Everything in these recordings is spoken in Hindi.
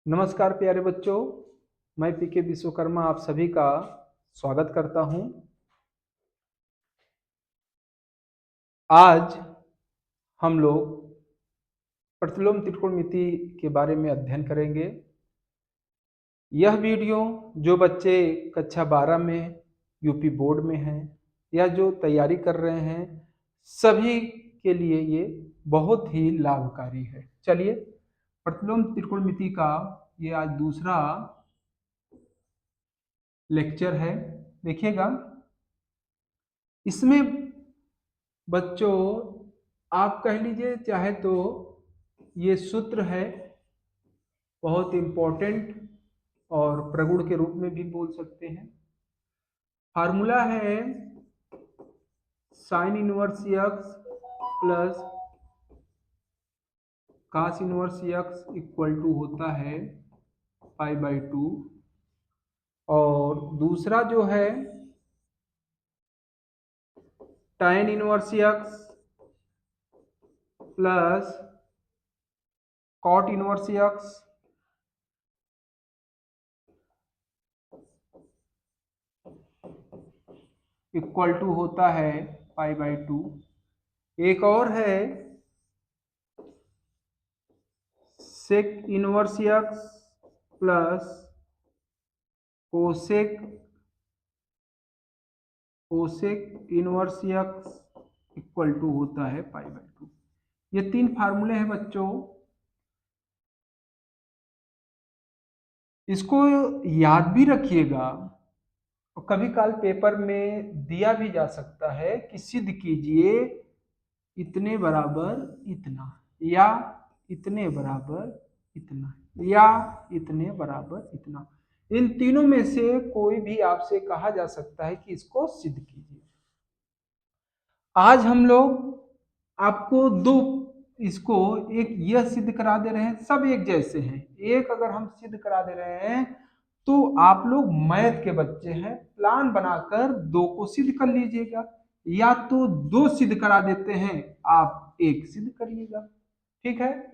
नमस्कार प्यारे बच्चों, मैं पीके विश्वकर्मा आप सभी का स्वागत करता हूं। आज हम लोग प्रतिलोम त्रिकोणमिति के बारे में अध्ययन करेंगे। यह वीडियो जो बच्चे कक्षा 12 में यूपी बोर्ड में हैं या जो तैयारी कर रहे हैं सभी के लिए ये बहुत ही लाभकारी है। चलिए, प्रतिलोम त्रिकोणमिति का ये आज दूसरा लेक्चर है, देखिएगा। इसमें बच्चों आप कह लीजिए चाहे तो ये सूत्र है, बहुत इम्पोर्टेंट और प्रगुण के रूप में भी बोल सकते हैं। फार्मूला है sine inverse x plus cos inverse x equal to होता है पाई/2। और दूसरा जो है tan inverse x plus cot inverse x equal to होता है पाई/2। एक और है sec inverse x plus cosec inverse x equal to होता है पाई/2। ये तीन फार्मूले हैं बच्चों। इसको याद भी रखिएगा और कभी काल पेपर में दिया भी जा सकता है कि सिद्ध कीजिए इतने बराबर इतना, या इतने बराबर इतना, या इतने बराबर इतना। इन तीनों में से कोई भी आपसे कहा जा सकता है कि इसको सिद्ध कीजिए। आज हम लोग आपको दो इसको एक यह सिद्ध करा दे रहे हैं, सब एक जैसे हैं। एक अगर हम सिद्ध करा दे रहे हैं तो आप लोग मैथ के बच्चे हैं, प्लान बनाकर दो को सिद्ध कर लीजिएगा, या तो दो सिद्ध करा देते हैं आप एक सिद्ध करिएगा। ठीक है,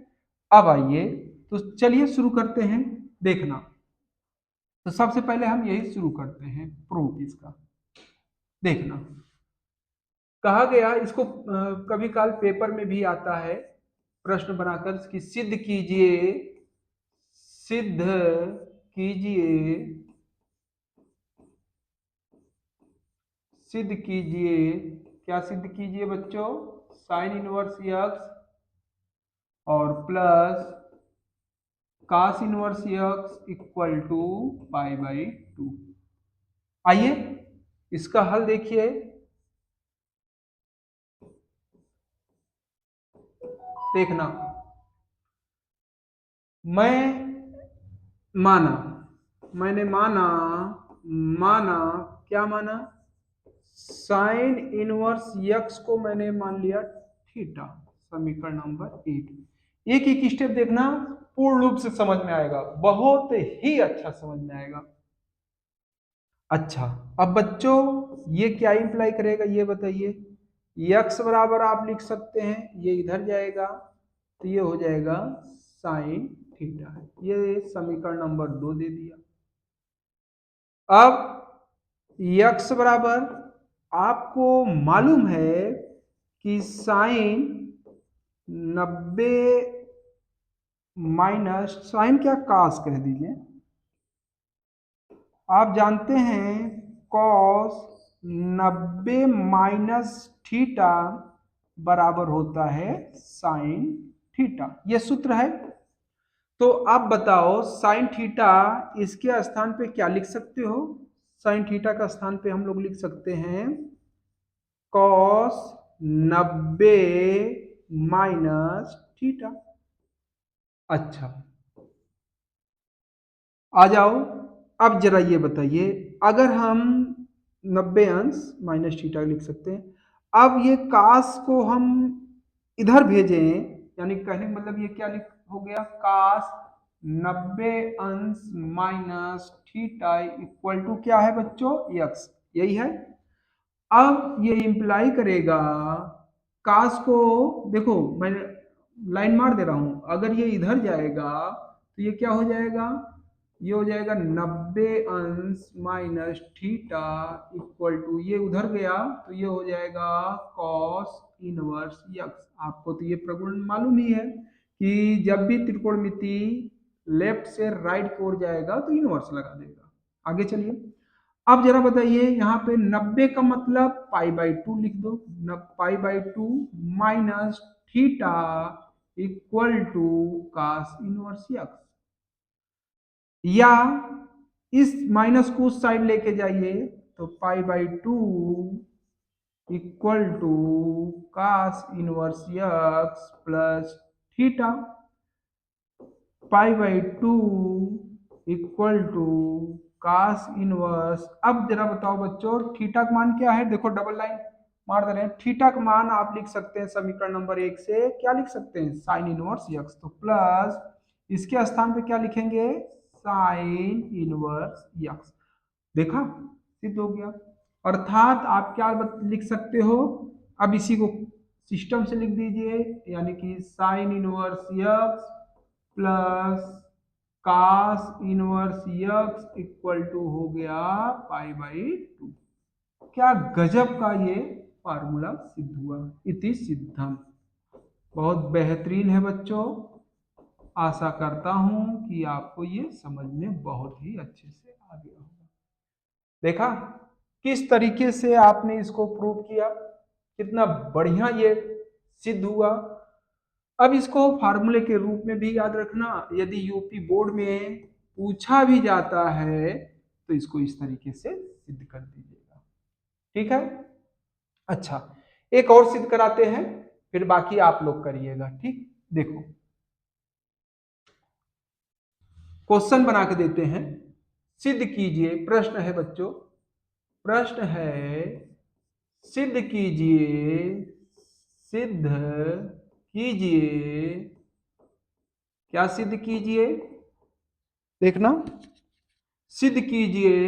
अब आइए तो चलिए शुरू करते हैं। देखना, तो सबसे पहले हम यही शुरू करते हैं प्रूफ इसका। देखना, कहा गया इसको कभी काल पेपर में भी आता है प्रश्न बनाकर कि सिद्ध कीजिए, सिद्ध कीजिए, सिद्ध कीजिए। क्या सिद्ध कीजिए बच्चों? साइन इनवर्स एक्स और plus cos inverse x equal to पाई/2। आइए इसका हल देखिए। देखना, मैंने माना क्या माना? साइन इनवर्स एक्स को मैंने मान लिया थीटा। समीकरण नंबर 1। एक एक स्टेप देखना, पूर्ण रूप से समझ में आएगा, बहुत ही अच्छा समझ में आएगा। अच्छा, अब बच्चों ये क्या इंप्लाई करेगा ये बताइए। x बराबर आप लिख सकते हैं, ये इधर जाएगा तो ये हो जाएगा साइन थीटा। ये समीकरण नंबर 2 दे दिया। अब x बराबर आपको मालूम है कि साइन 90 माइनस साइन क्या कॉस कह दीजिए, आप जानते हैं कॉस 90 माइनस थीटा बराबर होता है साइन थीटा। यह सूत्र है। तो आप बताओ साइन थीटा इसके स्थान पे क्या लिख सकते हो? साइन थीटा का स्थान पे हम लोग लिख सकते हैं कॉस 90 माइनस थीटा। अच्छा, आ जाओ, अब जरा ये बताइए, अगर हम 90 अंश माइनस थीटा लिख सकते हैं, अब ये कास को हम इधर भेजें, यानी कहने का मतलब ये क्या लिख हो गया, कास 90 अंश माइनस थीटा इक्वल टू क्या है बच्चों? एक्स। यही है। अब ये इंप्लाई करेगा कास को, देखो मैंने लाइन मार दे रहा हूं, अगर ये इधर जाएगा तो ये क्या हो जाएगा, ये हो जाएगा 90 माइनस थीटा इक्वल टू, ये उधर गया तो ये हो जाएगा कॉस इनवर्स यक्स। आपको तो ये प्रगुण मालूम ही है कि जब भी त्रिकोणमिति लेफ्ट से राइट की ओर जाएगा तो इनवर्स लगा देगा। आगे चलिए, अब जरा बताइए यहाँ पे 90 का मतलब पाई/2 लिख दो, पाई/2 minus theta equal to cos inverse x, या इस माइनस को उस साइड लेके जाइए तो पाई/2 equal to cos inverse x plus theta, पाई/2 इक्वल टू कास इनवर्स। अब जरा बताओ बच्चों थीटा का मान क्या है, देखो डबल लाइन मार दे रहे हैं, थीटा का मान आप लिख सकते हैं समीकरण नंबर 1 से, क्या लिख सकते हैं साइन इनवर्स यक्स, तो प्लस इसके स्थान पे क्या लिखेंगे साइन इनवर्स यक्स। देखा सिद्ध हो गया, अर्थात आप क्या लिख सकते हो, अब इसी को सिस्टम से लिख दीजिए, यानी कि sine inverse x plus cos inverse x equal to हो गया पाई/2। क्या गजब का ये फार्मूला सिद्ध हुआ, इति सिद्धम। बहुत बेहतरीन है बच्चों, आशा करता हूं कि आपको ये समझ में बहुत ही अच्छे से आ गया होगा। देखा किस तरीके से आपने इसको प्रूव किया, कितना बढ़िया ये सिद्ध हुआ। अब इसको फार्मूले के रूप में भी याद रखना, यदि यूपी बोर्ड में पूछा भी जाता है तो इसको इस तरीके से सिद्ध कर दीजिएगा, ठीक है। अच्छा, एक और सिद्ध कराते हैं, फिर बाकी आप लोग करिएगा, ठीक। देखो क्वेश्चन बना के देते हैं, सिद्ध कीजिए, प्रश्न है बच्चों, प्रश्न है सिद्ध कीजिए, सिद्ध कीजिए, क्या सिद्ध कीजिए, देखना, सिद्ध कीजिए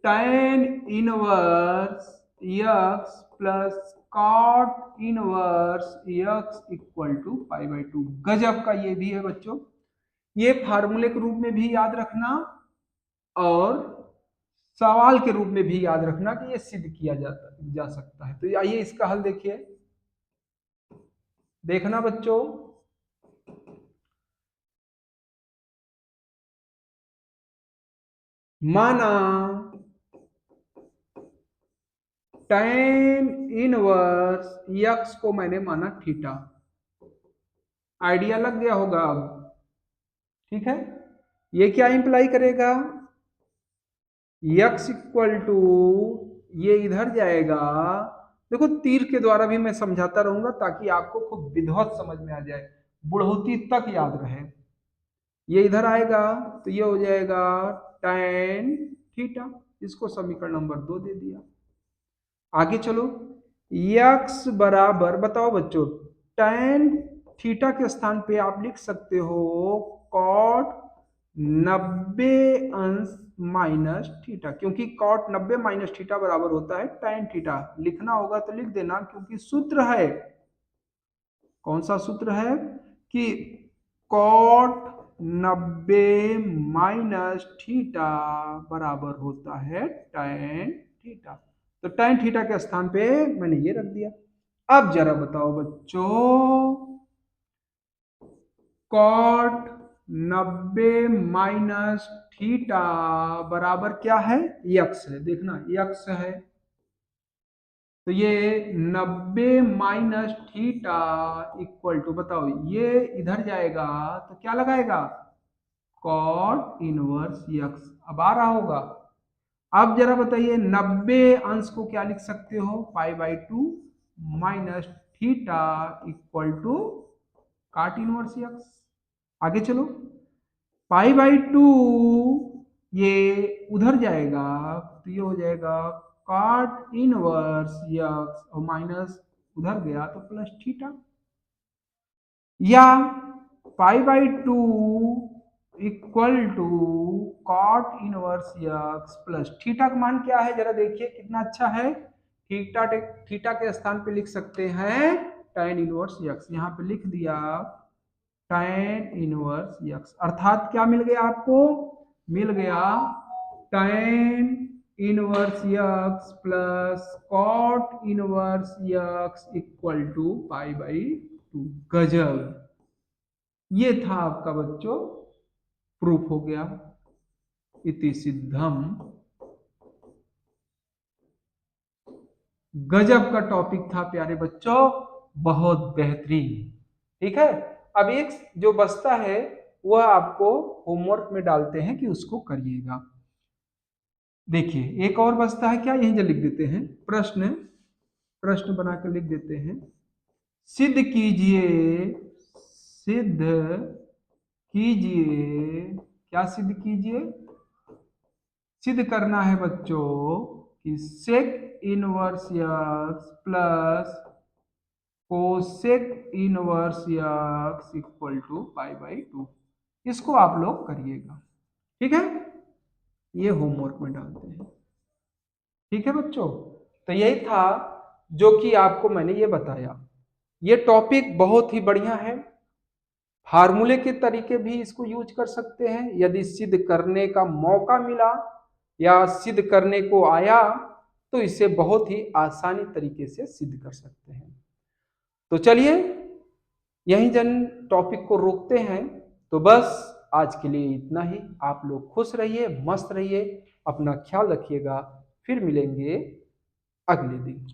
tan inverse x plus cot inverse x equal to पाई/2। गजब का ये भी है बच्चों, ये फार्मूले के रूप में भी याद रखना और सवाल के रूप में भी याद रखना कि ये सिद्ध किया जा सकता है। तो आइए इसका हल देखिए, देखना बच्चों, माना tan इनवर्स यक्स को मैंने माना थीटा, आइडिया लग गया होगा अब, ठीक है। ये क्या इंप्लाई करेगा, यक्स इक्वल टू, ये इधर जाएगा, देखो तीर के द्वारा भी मैं समझाता रहूंगा ताकि आपको खूब विधिवत समझ में आ जाए, बुढ़ौती तक याद रहे। ये इधर आएगा तो ये हो जाएगा tan थीटा, इसको समीकरण नंबर 2 दे दिया। आगे चलो, यक्स बराबर, बताओ बच्चों tan थीटा के स्थान पे आप लिख सकते हो कॉट 90 माइनस थीटा, क्योंकि कॉट 90 माइनस थीटा बराबर होता है tan थीटा। लिखना होगा तो लिख देना, क्योंकि सूत्र है, कौन सा सूत्र है कि कॉट 90 माइनस थीटा बराबर होता है tan थीटा। तो tan थीटा के स्थान पे मैंने ये रख दिया। अब जरा बताओ बच्चों, कॉट 90 माइनस थीटा बराबर क्या है, यक्स है, देखना यक्स है, तो ये 90 माइनस थीटा इक्वल टू, बताओ ये इधर जाएगा तो क्या लगाएगा कॉट इनवर्स यक्स, अब आ रहा होगा। अब जरा बताइए 90 अंश को क्या लिख सकते हो पाई/2 माइनस थीटा इक्वल टू काट इनवर्स यक्स। आगे चलो, पाई/2 ये उधर जाएगा तो ये हो जाएगा काट इनवर्स यक्स, और माइनस उधर गया तो प्लस थीटा, या पाई/2 equal to cot inverse x plus theta का मान क्या है, जरा देखिए कितना अच्छा है, थीटा, थीटा के स्थान पे लिख सकते हैं tan इनवर्स यक्स, यहाँ पे लिख दिया tan इनवर्स यक्स, अर्थात क्या मिल गया आपको, मिल गया tan inverse x plus cot inverse x equal to pi by 2। गजब, ये था आपका बच्चों प्रूफ हो गया। इति सिद्धम, गजब का टॉपिक था प्यारे बच्चों, बहुत बेहतरीन। ठीक है, अब एक जो बचता है वह आपको होमवर्क में डालते हैं कि उसको करिएगा। देखिए एक और बचता है, क्या यहीं लिख देते हैं, प्रश्न प्रश्न बनाकर लिख देते हैं। सिद्ध कीजिए, सिद्ध कीजिए, क्या सिद्ध कीजिए, सिद्ध करना है बच्चों कि sec inverse x plus cosec inverse x equal to pi by 2। इसको आप लोग करिएगा, ठीक है, ये होमवर्क में डालते हैं। ठीक है बच्चों, तो यही था जो कि आपको मैंने ये बताया। ये टॉपिक बहुत ही बढ़िया है, फार्मूले के तरीके भी इसको यूज कर सकते हैं, यदि सिद्ध करने का मौका मिला या सिद्ध करने को आया तो इसे बहुत ही आसानी तरीके से सिद्ध कर सकते हैं। तो चलिए यहीं जन टॉपिक को रोकते हैं। तो बस आज के लिए इतना ही। आप लोग खुश रहिए, मस्त रहिए, अपना ख्याल रखिएगा, फिर मिलेंगे अगले दिन।